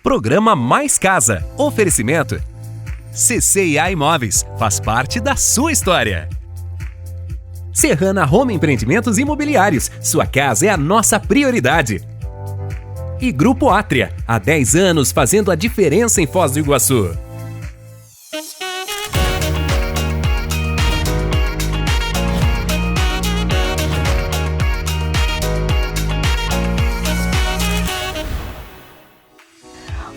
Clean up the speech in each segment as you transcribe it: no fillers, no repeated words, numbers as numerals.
Programa Mais Casa. Oferecimento. CCA Imóveis. Faz parte da sua história. Serrana Home Empreendimentos Imobiliários. Sua casa é a nossa prioridade. E Grupo Átria. Há 10 anos fazendo a diferença em Foz do Iguaçu.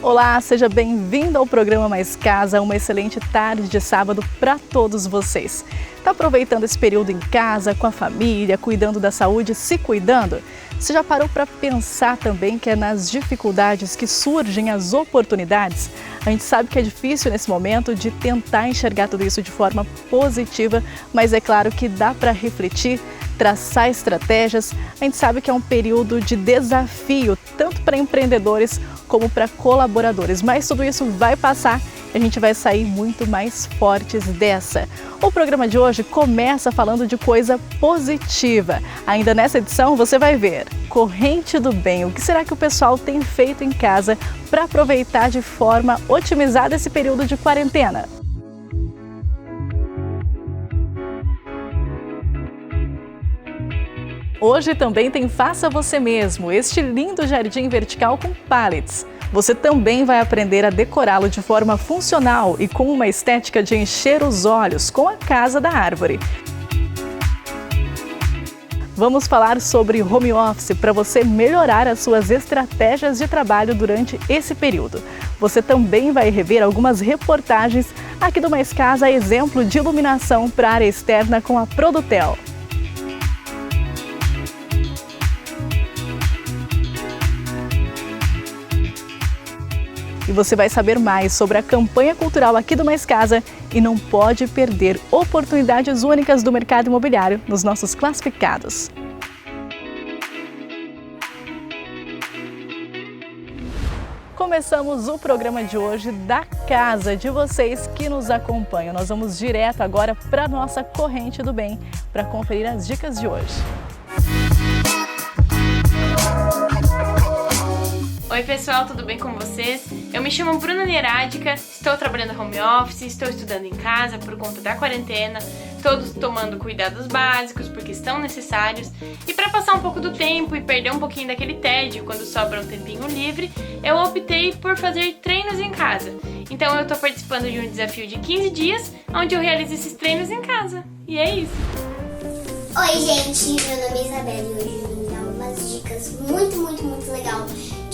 Olá, seja bem-vindo ao programa Mais Casa, uma excelente tarde de sábado para todos vocês. Está aproveitando esse período em casa, com a família, cuidando da saúde, se cuidando? Você já parou para pensar também que é nas dificuldades que surgem as oportunidades? A gente sabe que é difícil nesse momento de tentar enxergar tudo isso de forma positiva, mas é claro que dá para refletir, traçar estratégias. A gente sabe que é um período de desafio, tanto para empreendedores como para colaboradores, mas tudo isso vai passar e a gente vai sair muito mais fortes dessa. O programa de hoje começa falando de coisa positiva. Ainda nessa edição você vai ver Corrente do Bem. O que será que o pessoal tem feito em casa para aproveitar de forma otimizada esse período de quarentena? Hoje também tem Faça Você Mesmo, este lindo jardim vertical com pallets. Você também vai aprender a decorá-lo de forma funcional e com uma estética de encher os olhos com a Casa da Árvore. Vamos falar sobre home office para você melhorar as suas estratégias de trabalho durante esse período. Você também vai rever algumas reportagens aqui do Mais Casa, exemplo de iluminação para a área externa com a Produtel. E você vai saber mais sobre a campanha cultural aqui do Mais Casa e não pode perder oportunidades únicas do mercado imobiliário nos nossos classificados. Começamos o programa de hoje da casa de vocês que nos acompanham. Nós vamos direto agora para a nossa Corrente do Bem para conferir as dicas de hoje. Oi pessoal, tudo bem com vocês? Eu me chamo Bruna Nerádica, estou trabalhando home office, estou estudando em casa por conta da quarentena, todos tomando cuidados básicos porque estão necessários. E para passar um pouco do tempo e perder um pouquinho daquele tédio quando sobra um tempinho livre, eu optei por fazer treinos em casa. Então eu estou participando de um desafio de 15 dias, onde eu realizo esses treinos em casa. E é isso! Oi gente, meu nome é Isabela e hoje eu vim dar umas dicas muito legal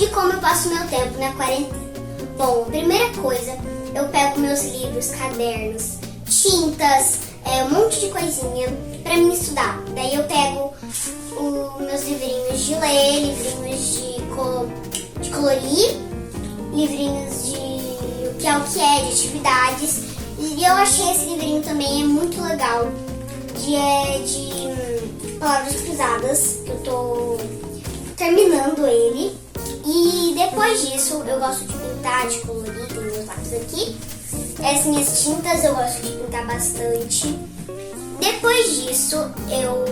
de como eu passo meu tempo na quarentena. Bom, primeira coisa, eu pego meus livros, cadernos, tintas, um monte de coisinha pra mim estudar. Daí eu pego os meus livrinhos de ler, livrinhos de colorir, livrinhos de o que é, de atividades. E eu achei esse livrinho também muito legal, de palavras cruzadas, que eu tô terminando ele. E depois disso, eu gosto de pintar, de colorir, tem meus lápis aqui. As minhas tintas eu gosto de pintar bastante. Depois disso, eu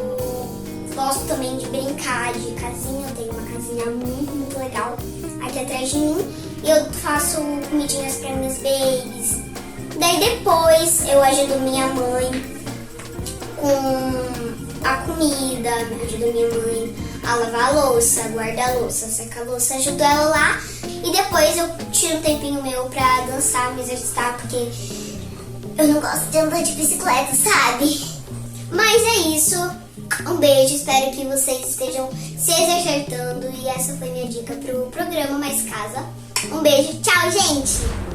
gosto também de brincar de casinha. Eu tenho uma casinha muito legal aqui atrás de mim. E eu faço comidinhas para minhas babies. Daí depois, eu ajudo minha mãe com a comida, ajudo minha mãe a lavar a louça, guardar a louça, secar a louça, ajudo ela lá. E depois eu tiro um tempinho meu pra dançar, me exercitar, porque eu não gosto de andar de bicicleta, sabe? Mas é isso. Um beijo, espero que vocês estejam se exercitando. E essa foi minha dica pro programa Mais Casa. Um beijo, tchau, gente!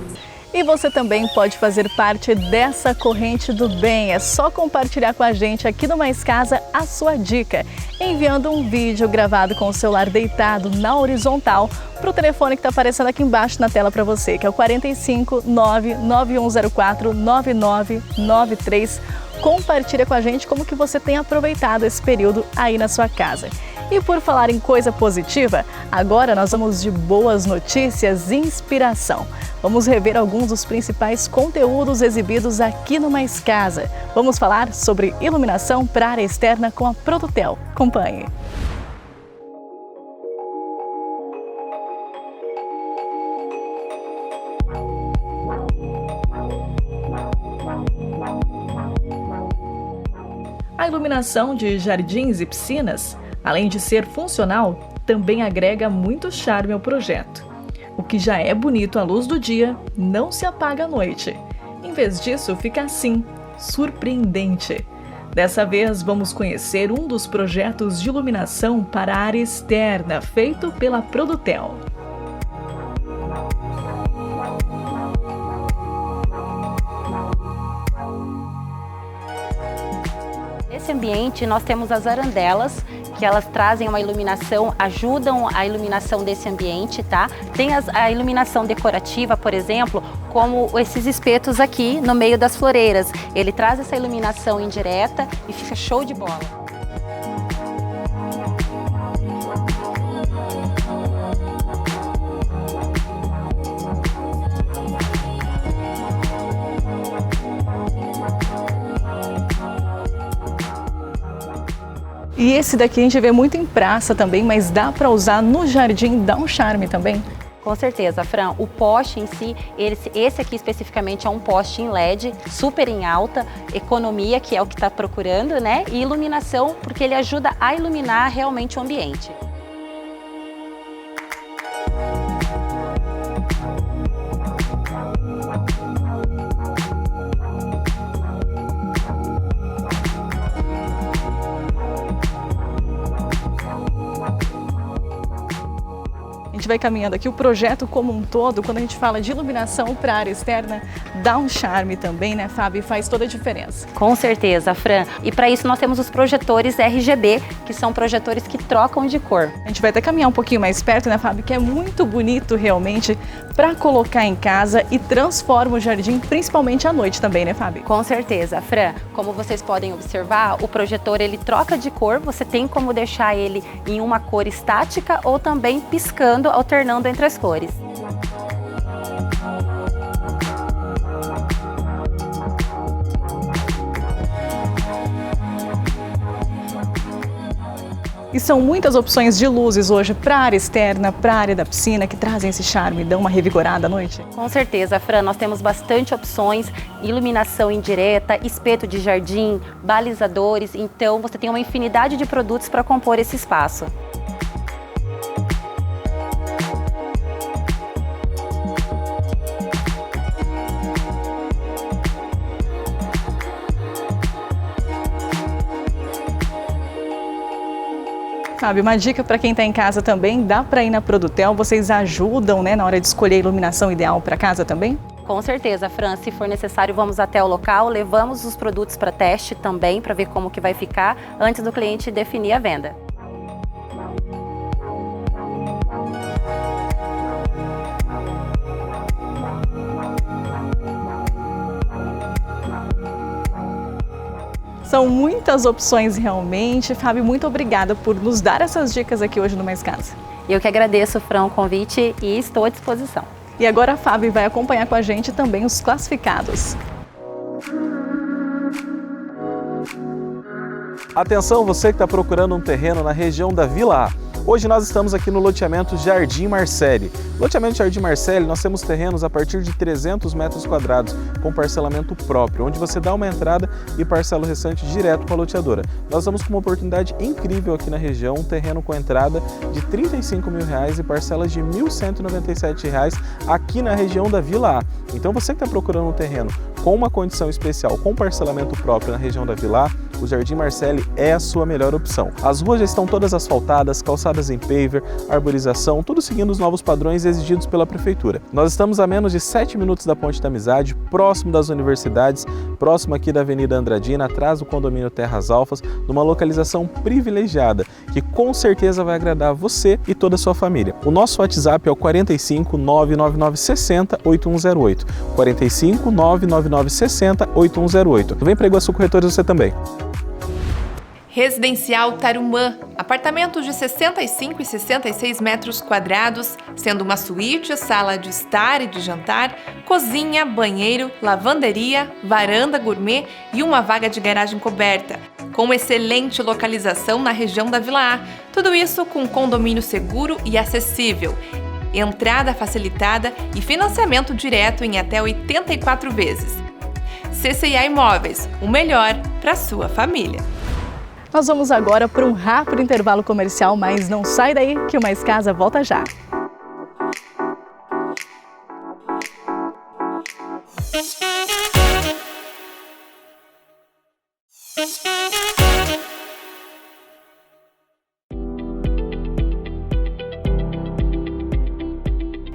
E você também pode fazer parte dessa corrente do bem. É só compartilhar com a gente aqui no Mais Casa a sua dica, enviando um vídeo gravado com o celular deitado na horizontal para o telefone que está aparecendo aqui embaixo na tela para você, que é o 45 99104 9993. Compartilha com a gente como que você tem aproveitado esse período aí na sua casa. E por falar em coisa positiva, agora nós vamos de boas notícias e inspiração. Vamos rever alguns dos principais conteúdos exibidos aqui no Mais Casa. Vamos falar sobre iluminação para a área externa com a Produtel. Acompanhe. A iluminação de jardins e piscinas, além de ser funcional, também agrega muito charme ao projeto. O que já é bonito à luz do dia, não se apaga à noite. Em vez disso, fica assim, surpreendente. Dessa vez, vamos conhecer um dos projetos de iluminação para a área externa, feito pela Produtel. Nesse ambiente, nós temos as arandelas, que elas trazem uma iluminação, ajudam a iluminação desse ambiente, tá? Tem a iluminação decorativa, por exemplo, como esses espetos aqui no meio das floreiras. Ele traz essa iluminação indireta e fica show de bola. E esse daqui a gente vê muito em praça também, mas dá para usar no jardim, dá um charme também? Com certeza, Fran. O poste em si, esse aqui especificamente é um poste em LED, super em alta, economia, que é o que está procurando, né? E iluminação, porque ele ajuda a iluminar realmente o ambiente. A gente vai caminhando aqui, o projeto como um todo, quando a gente fala de iluminação para a área externa, dá um charme também, né, Fábio? Faz toda a diferença. Com certeza, Fran. E para isso nós temos os projetores RGB, que são projetores que trocam de cor. A gente vai até caminhar um pouquinho mais perto, né, Fábio? Que é muito bonito realmente para colocar em casa e transforma o jardim, principalmente à noite também, né, Fábio? Com certeza, Fran. Como vocês podem observar, o projetor ele troca de cor, você tem como deixar ele em uma cor estática ou também piscando, alternando entre as cores. E são muitas opções de luzes hoje para a área externa, para a área da piscina, que trazem esse charme, dão uma revigorada à noite? Com certeza, Fran, nós temos bastante opções, iluminação indireta, espeto de jardim, balizadores, então você tem uma infinidade de produtos para compor esse espaço. Fábio, uma dica para quem está em casa também, dá para ir na Produtel, vocês ajudam, né, na hora de escolher a iluminação ideal para casa também? Com certeza, Fran, se for necessário vamos até o local, levamos os produtos para teste também, para ver como que vai ficar, antes do cliente definir a venda. São muitas opções realmente. Fábio, muito obrigada por nos dar essas dicas aqui hoje no Mais Casa. Eu que agradeço, Fran, o convite e estou à disposição. E agora a Fábio vai acompanhar com a gente também os classificados. Atenção, você que está procurando um terreno na região da Vila A. Hoje nós estamos aqui no loteamento Jardim Marcelli. Loteamento Jardim Marcelli, nós temos terrenos a partir de 300 metros quadrados, com parcelamento próprio, onde você dá uma entrada e parcela o restante direto com a loteadora. Nós estamos com uma oportunidade incrível aqui na região, um terreno com entrada de R$ 35 mil e parcelas de R$ 1.197 aqui na região da Vila A. Então você que está procurando um terreno com uma condição especial, com parcelamento próprio na região da Vila A, o Jardim Marcelli é a sua melhor opção. As ruas já estão todas asfaltadas, calçadas em paver, arborização, tudo seguindo os novos padrões exigidos pela Prefeitura. Nós estamos a menos de 7 minutos da Ponte da Amizade, próximo das universidades, próximo aqui da Avenida Andradina, atrás do condomínio Terras Alfas, numa localização privilegiada, que com certeza vai agradar você e toda a sua família. O nosso WhatsApp é o 45 999 60 8108. 45 999 60 8108. Vem para Iguaçu Corretores você também. Residencial Tarumã, apartamentos de 65 e 66 metros quadrados, sendo uma suíte, sala de estar e de jantar, cozinha, banheiro, lavanderia, varanda gourmet e uma vaga de garagem coberta, com excelente localização na região da Vila A. Tudo isso com condomínio seguro e acessível, entrada facilitada e financiamento direto em até 84 vezes. CCA Imóveis, o melhor para sua família. Nós vamos agora para um rápido intervalo comercial, mas não sai daí que o Mais Casa volta já.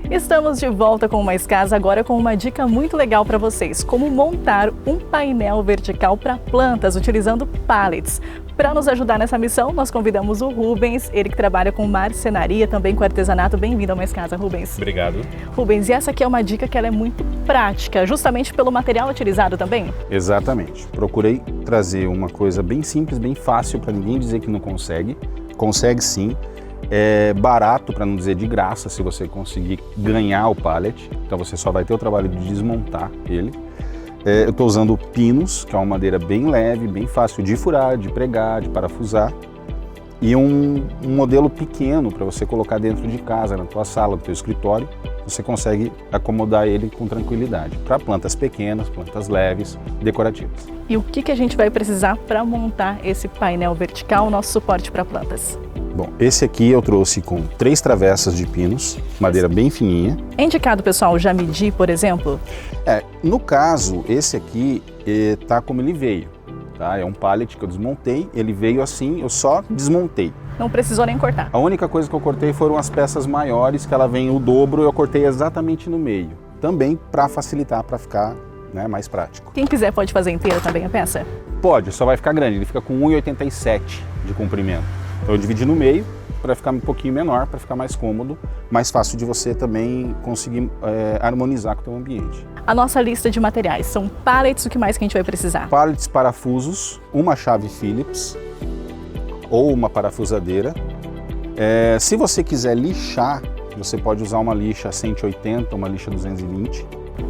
Estamos de volta com o Mais Casa, agora com uma dica muito legal para vocês, como montar um painel vertical para plantas utilizando pallets. Para nos ajudar nessa missão, nós convidamos o Rubens, ele que trabalha com marcenaria, também com artesanato. Bem-vindo ao Mais Casa, Rubens. Obrigado. Rubens, e essa aqui é uma dica que ela é muito prática, justamente pelo material utilizado também? Exatamente. Procurei trazer uma coisa bem simples, bem fácil, para ninguém dizer que não consegue. Consegue sim. É barato, para não dizer de graça, se você conseguir ganhar o pallet. Então você só vai ter o trabalho de desmontar ele. Eu estou usando pinos, que é uma madeira bem leve, bem fácil de furar, de pregar, de parafusar. E um modelo pequeno para você colocar dentro de casa, na tua sala, no teu escritório. Você consegue acomodar ele com tranquilidade. Para plantas pequenas, plantas leves, decorativas. E o que a gente vai precisar para montar esse painel vertical, nosso suporte para plantas? Bom, esse aqui eu trouxe com 3 travessas de pinos, madeira bem fininha. É indicado, pessoal, já medir, por exemplo? No caso, esse aqui tá como ele veio, tá? É um pallet que eu desmontei, ele veio assim, eu só desmontei. Não precisou nem cortar? A única coisa que eu cortei foram as peças maiores, que ela vem o dobro, eu cortei exatamente no meio. Também para facilitar, para ficar, né, mais prático. Quem quiser pode fazer inteira também a peça? Pode, só vai ficar grande, ele fica com 1,87 de comprimento. Então eu dividi no meio para ficar um pouquinho menor, para ficar mais cômodo, mais fácil de você também conseguir harmonizar com o teu ambiente. A nossa lista de materiais são pallets, o que mais que a gente vai precisar? Pallets, parafusos, uma chave Phillips ou uma parafusadeira. Se você quiser lixar, você pode usar uma lixa 180, uma lixa 220.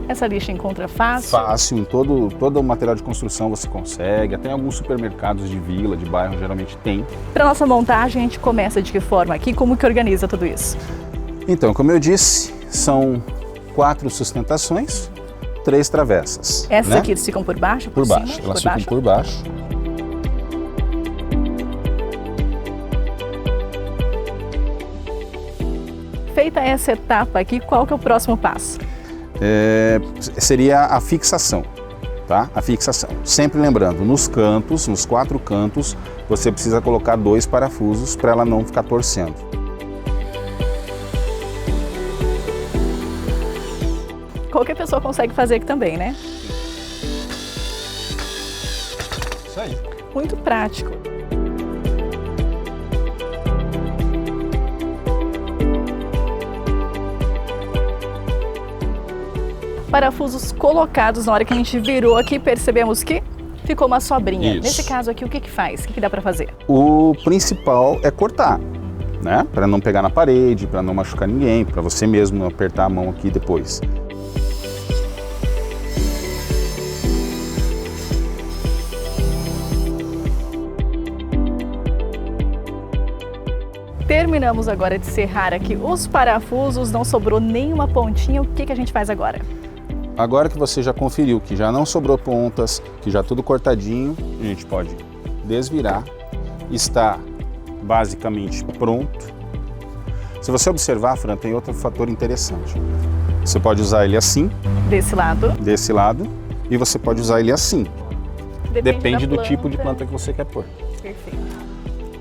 Essa lixa encontra fácil? Fácil, em todo o material de construção você consegue, até em alguns supermercados de vila, de bairro, geralmente tem. Para nossa montagem, a gente começa de que forma aqui? Como que organiza tudo isso? Então, como eu disse, são 4 sustentações, 3 travessas. Essas né? aqui eles ficam por baixo? Por baixo, cima, elas ficam por baixo. Feita essa etapa aqui, qual que é o próximo passo? Seria a fixação, tá? A fixação. Sempre lembrando, nos cantos, nos 4 cantos, você precisa colocar 2 parafusos para ela não ficar torcendo. Qualquer pessoa consegue fazer aqui também, né? Isso aí. Muito prático. Parafusos colocados, na hora que a gente virou aqui, percebemos que ficou uma sobrinha. Isso. Nesse caso aqui, o que faz? O que dá para fazer? O principal é cortar, né? Para não pegar na parede, para não machucar ninguém, para você mesmo não apertar a mão aqui depois. Terminamos agora de serrar aqui os parafusos, não sobrou nenhuma pontinha. O que a gente faz agora? Agora que você já conferiu que já não sobrou pontas, que já tudo cortadinho, a gente pode desvirar. Está basicamente pronto. Se você observar, Fran, tem outro fator interessante. Você pode usar ele assim. Desse lado, e você pode usar ele assim. Depende da do tipo de planta que você quer pôr. Perfeito.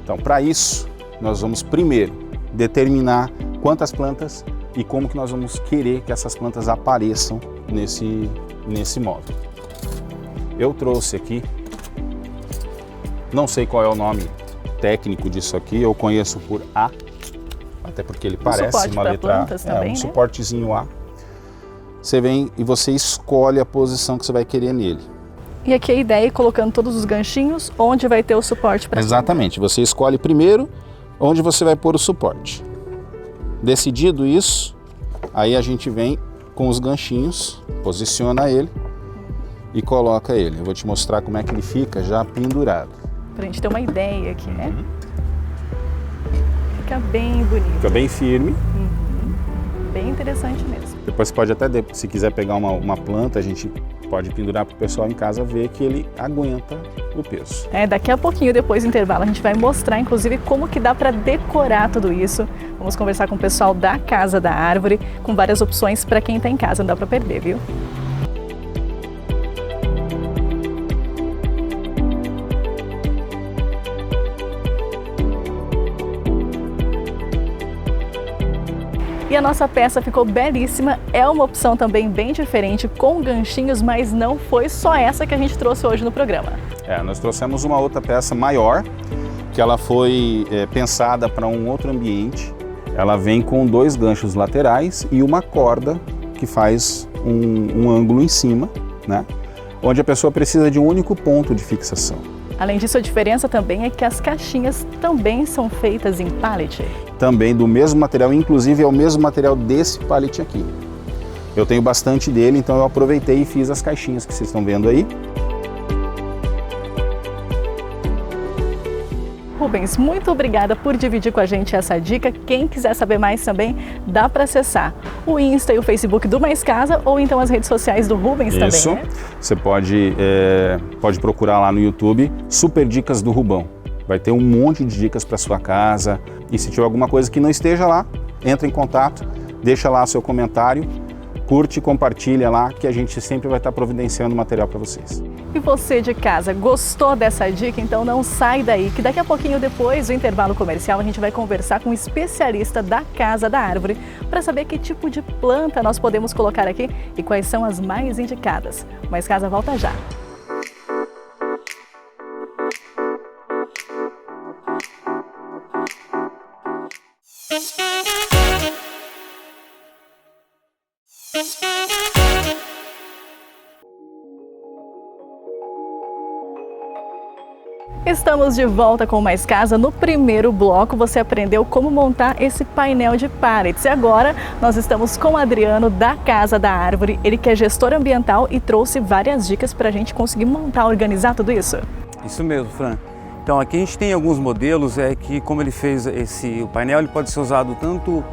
Então, para isso, nós vamos primeiro determinar quantas plantas e como que nós vamos querer que essas plantas apareçam nesse móvel. Eu trouxe aqui, não sei qual é o nome técnico disso aqui, eu conheço por A, até porque ele parece uma letra A, também, um né? suportezinho A. Você vem e você escolhe a posição que você vai querer nele. E aqui a ideia é colocando todos os ganchinhos onde vai ter o suporte para Exatamente, você escolhe primeiro onde você vai pôr o suporte. Decidido isso, aí a gente vem com os ganchinhos, posiciona ele e coloca ele. Eu vou te mostrar como é que ele fica já pendurado. Pra gente ter uma ideia aqui, né? Fica bem bonito. Fica bem firme. Bem interessante mesmo. Depois você pode até, se quiser pegar uma planta, a gente pode pendurar para o pessoal em casa ver que ele aguenta o peso. Daqui a pouquinho, depois do intervalo, a gente vai mostrar, inclusive, como que dá para decorar tudo isso. Vamos conversar com o pessoal da Casa da Árvore, com várias opções para quem está em casa, não dá para perder, viu? E a nossa peça ficou belíssima, é uma opção também bem diferente, com ganchinhos, mas não foi só essa que a gente trouxe hoje no programa. Nós trouxemos uma outra peça maior, que ela foi pensada para um outro ambiente. Ela vem com 2 ganchos laterais e uma corda que faz um ângulo em cima, né? Onde a pessoa precisa de um único ponto de fixação. Além disso, a diferença também é que as caixinhas também são feitas em pallet. Também do mesmo material, inclusive é o mesmo material desse pallet aqui. Eu tenho bastante dele, então eu aproveitei e fiz as caixinhas que vocês estão vendo aí. Rubens, muito obrigada por dividir com a gente essa dica. Quem quiser saber mais também, dá para acessar o Insta e o Facebook do Mais Casa ou então as redes sociais do Rubens Isso. também, né? Você pode procurar lá no YouTube Super Dicas do Rubão. Vai ter um monte de dicas para sua casa e se tiver alguma coisa que não esteja lá, entra em contato, deixa lá seu comentário, curte e compartilha lá que a gente sempre vai estar providenciando material para vocês. E você de casa, gostou dessa dica? Então não sai daí, que daqui a pouquinho depois do intervalo comercial a gente vai conversar com um especialista da Casa da Árvore para saber que tipo de planta nós podemos colocar aqui e quais são as mais indicadas. Mais Casa volta já. Estamos de volta com Mais Casa. No primeiro bloco você aprendeu como montar esse painel de pallets. E agora nós estamos com o Adriano da Casa da Árvore. Ele que é gestor ambiental e trouxe várias dicas para a gente conseguir montar, organizar tudo isso. Isso mesmo, Fran. Então aqui a gente tem alguns modelos que como ele fez o painel, ele pode ser usado tanto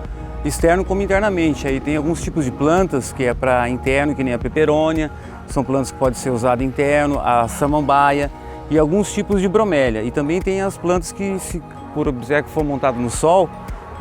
externo como internamente. Aí tem alguns tipos de plantas que é para interno, que nem a peperônia, são plantas que podem ser usadas interno, a samambaia e alguns tipos de bromélia. E também tem as plantas que, se por observar que for montado no sol,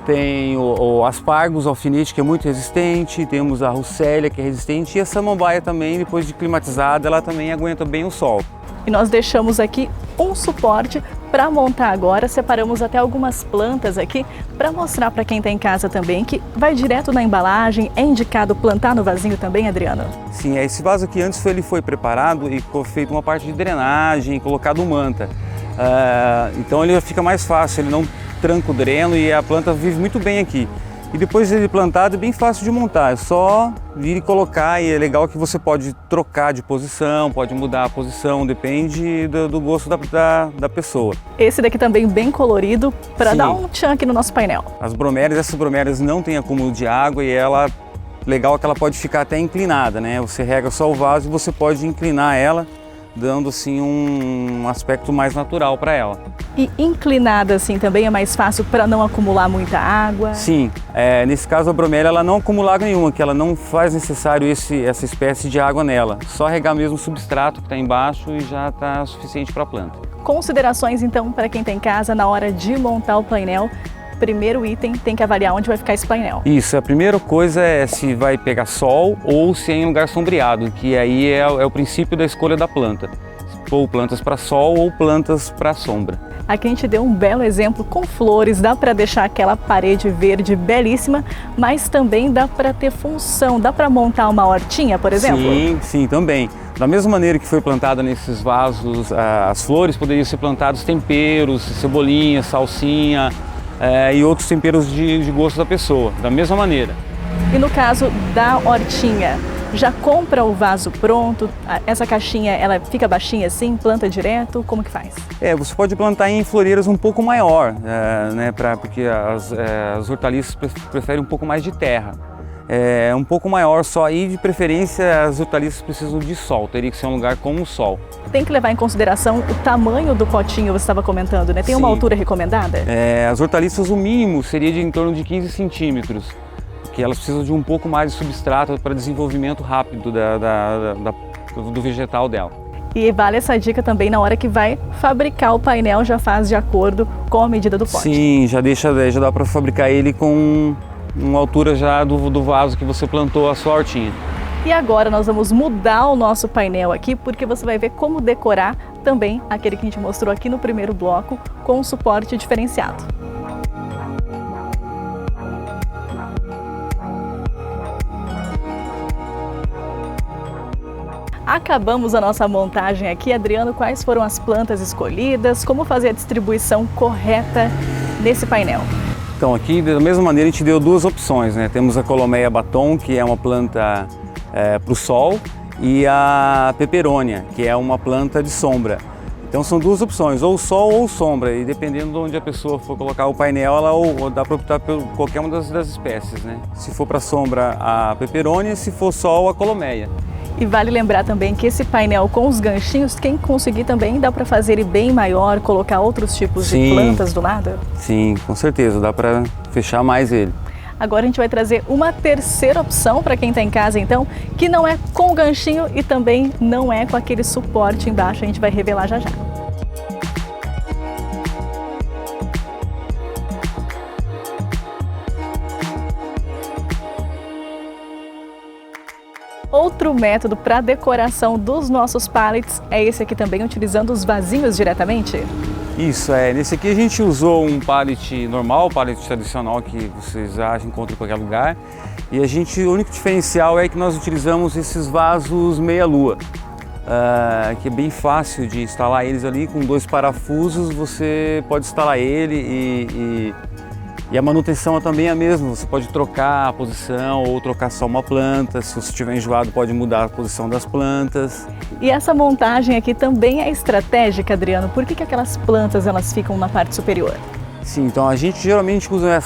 tem o aspargos alfinete, que é muito resistente, temos a russélia, que é resistente, e a samambaia também, depois de climatizada, ela também aguenta bem o sol. E nós deixamos aqui um suporte para montar agora, separamos até algumas plantas aqui para mostrar para quem está em casa também que vai direto na embalagem. É indicado plantar no vasinho também, Adriano? Sim, esse vaso aqui antes ele foi preparado e foi feito uma parte de drenagem, colocado manta. Então ele fica mais fácil, ele não tranca o dreno e a planta vive muito bem aqui. E depois de plantado é bem fácil de montar, é só vir e colocar, e é legal que você pode trocar de posição, pode mudar a posição, depende do gosto da pessoa. Esse daqui também bem colorido, para dar um tchan aqui no nosso painel. Essas bromélias não tem acúmulo de água e legal que ela pode ficar até inclinada, né? Você rega só o vaso e você pode inclinar ela, dando assim um aspecto mais natural para ela. E inclinada assim também é mais fácil para não acumular muita água? Sim, nesse caso a bromélia ela não acumula água nenhuma, que ela não faz necessário essa espécie de água nela. Só regar mesmo o substrato que está embaixo e já está suficiente para a planta. Considerações então para quem está em casa na hora de montar o painel. Primeiro item, tem que avaliar onde vai ficar esse painel. Isso, a primeira coisa é se vai pegar sol ou se é em lugar sombreado, que aí é o princípio da escolha da planta. Ou plantas para sol ou plantas para sombra. Aqui a gente deu um belo exemplo com flores, dá para deixar aquela parede verde belíssima, mas também dá para ter função, dá para montar uma hortinha, por exemplo? Sim, também. Da mesma maneira que foi plantada nesses vasos, as flores poderiam ser plantados temperos, cebolinha, salsinha, e outros temperos de gosto da pessoa, da mesma maneira. E no caso da hortinha, já compra o vaso pronto? Essa caixinha, ela fica baixinha assim, planta direto? Como que faz? Você pode plantar em floreiras um pouco maior, né, porque as hortaliças preferem um pouco mais de terra. Um pouco maior só, e de preferência as hortaliças precisam de sol, teria que ser um lugar com o sol. Tem que levar em consideração o tamanho do potinho, você estava comentando, né? Tem uma altura recomendada? As hortaliças, o mínimo seria de em torno de 15 centímetros, que elas precisam de um pouco mais de substrato para desenvolvimento rápido do vegetal dela. E vale essa dica também na hora que vai fabricar o painel, já faz de acordo com a medida do pote. Sim, já dá para fabricar ele com uma altura já do vaso que você plantou a sua hortinha. E agora nós vamos mudar o nosso painel aqui, porque você vai ver como decorar também aquele que a gente mostrou aqui no primeiro bloco, com um suporte diferenciado. Acabamos a nossa montagem aqui. Adriano, quais foram as plantas escolhidas? Como fazer a distribuição correta nesse painel? Então aqui, da mesma maneira, a gente deu duas opções, né? Temos a Colomeia batom, que é uma planta para o sol, e a Peperônia, que é uma planta de sombra. Então são duas opções, ou sol ou sombra, e dependendo de onde a pessoa for colocar o painel, ou dá para optar por qualquer uma das espécies, né? Se for para sombra, a Peperônia, se for sol, a Colomeia. E vale lembrar também que esse painel com os ganchinhos, quem conseguir também, dá para fazer ele bem maior, colocar outros tipos de plantas do lado? Sim, com certeza, dá para fechar mais ele. Agora a gente vai trazer uma terceira opção para quem está em casa, então, que não é com ganchinho e também não é com aquele suporte embaixo, a gente vai revelar já já. Outro método para decoração dos nossos pallets é esse aqui também, utilizando os vasinhos diretamente? Isso, nesse aqui a gente usou um pallet normal, pallet tradicional que vocês já encontram em qualquer lugar. E o único diferencial é que nós utilizamos esses vasos meia-lua, que é bem fácil de instalar eles ali, com 2 parafusos você pode instalar ele e a manutenção é também a mesma, você pode trocar a posição ou trocar só uma planta, se você estiver enjoado pode mudar a posição das plantas. E essa montagem aqui também é estratégica, Adriano, por que aquelas plantas elas ficam na parte superior? Sim, então a gente geralmente usa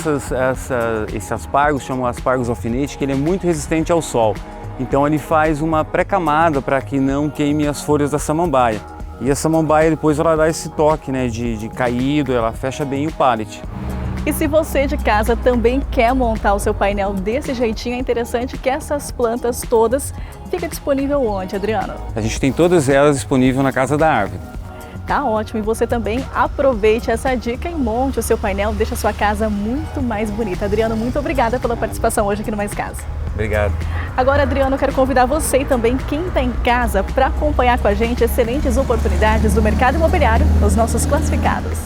esse aspargos, chama aspargos alfinete, que ele é muito resistente ao sol. Então ele faz uma pré-camada para que não queime as folhas da samambaia. E a samambaia depois ela dá esse toque, né, de caído, ela fecha bem o pallet. E se você de casa também quer montar o seu painel desse jeitinho, é interessante que essas plantas todas fiquem disponíveis onde, Adriano? A gente tem todas elas disponíveis na Casa da Árvore. Tá ótimo, e você também aproveite essa dica e monte o seu painel, deixa a sua casa muito mais bonita. Adriano, muito obrigada pela participação hoje aqui no Mais Casa. Obrigado. Agora, Adriano, eu quero convidar você e também quem está em casa para acompanhar com a gente excelentes oportunidades do mercado imobiliário nos nossos classificados.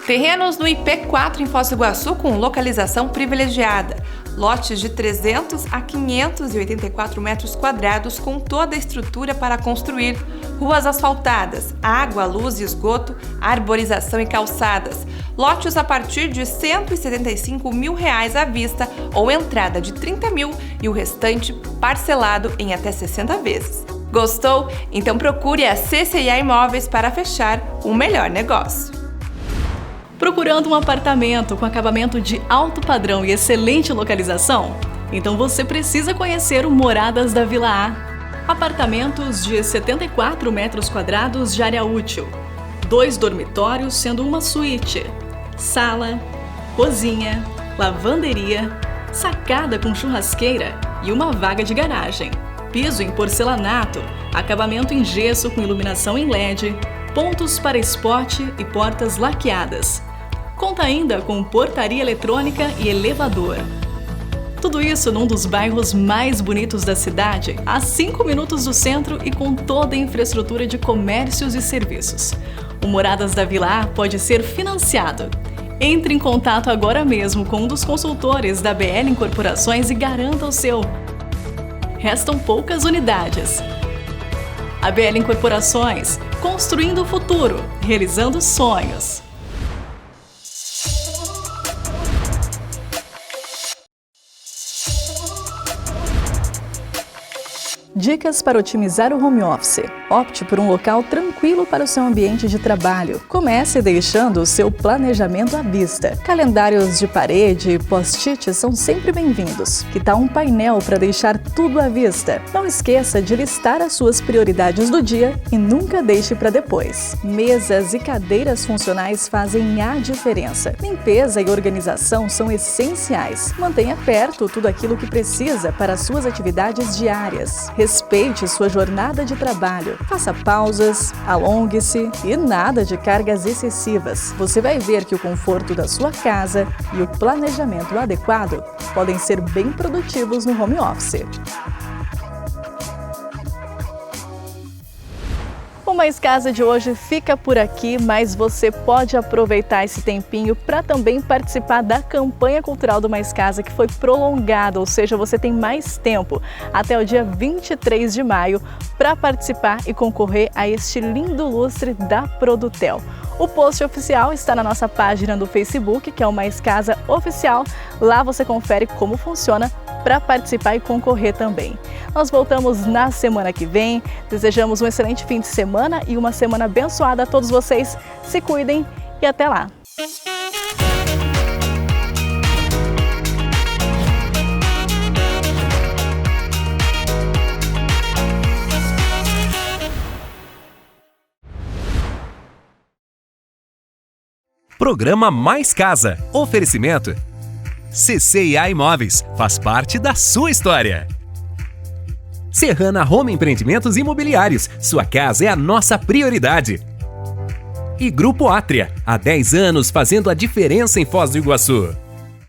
Terrenos no IP4 em Foz do Iguaçu com localização privilegiada. Lotes de 300 a 584 metros quadrados com toda a estrutura para construir. Ruas asfaltadas, água, luz e esgoto, arborização e calçadas. Lotes a partir de R$ 175 mil à vista ou entrada de 30 mil e o restante parcelado em até 60 vezes. Gostou? Então procure a CCA Imóveis para fechar o melhor negócio. Procurando um apartamento com acabamento de alto padrão e excelente localização? Então você precisa conhecer o Moradas da Vila A. Apartamentos de 74 metros quadrados de área útil, 2 dormitórios sendo uma suíte, sala, cozinha, lavanderia, sacada com churrasqueira e uma vaga de garagem, piso em porcelanato, acabamento em gesso com iluminação em LED, pontos para spot e portas laqueadas. Conta ainda com portaria eletrônica e elevador. Tudo isso num dos bairros mais bonitos da cidade, a 5 minutos do centro e com toda a infraestrutura de comércios e serviços. O Moradas da Vila A pode ser financiado. Entre em contato agora mesmo com um dos consultores da BL Incorporações e garanta o seu. Restam poucas unidades. A BL Incorporações, construindo o futuro, realizando sonhos. Dicas para otimizar o home office. Opte por um local tranquilo para o seu ambiente de trabalho. Comece deixando o seu planejamento à vista. Calendários de parede e post-it são sempre bem-vindos. Que tal um painel para deixar tudo à vista? Não esqueça de listar as suas prioridades do dia e nunca deixe para depois. Mesas e cadeiras funcionais fazem a diferença. Limpeza e organização são essenciais. Mantenha perto tudo aquilo que precisa para as suas atividades diárias. Respeite sua jornada de trabalho. Faça pausas, alongue-se e nada de cargas excessivas. Você vai ver que o conforto da sua casa e o planejamento adequado podem ser bem produtivos no home office. O Mais Casa de hoje fica por aqui, mas você pode aproveitar esse tempinho para também participar da campanha cultural do Mais Casa, que foi prolongada, ou seja, você tem mais tempo, até o dia 23 de maio, para participar e concorrer a este lindo lustre da Produtel. O post oficial está na nossa página do Facebook, que é o Mais Casa Oficial. Lá você confere como funciona para participar e concorrer também. Nós voltamos na semana que vem. Desejamos um excelente fim de semana e uma semana abençoada a todos vocês. Se cuidem e até lá! Programa Mais Casa. Oferecimento. CCA Imóveis. Faz parte da sua história. Serrana Home Empreendimentos Imobiliários. Sua casa é a nossa prioridade. E Grupo Átria. Há 10 anos fazendo a diferença em Foz do Iguaçu.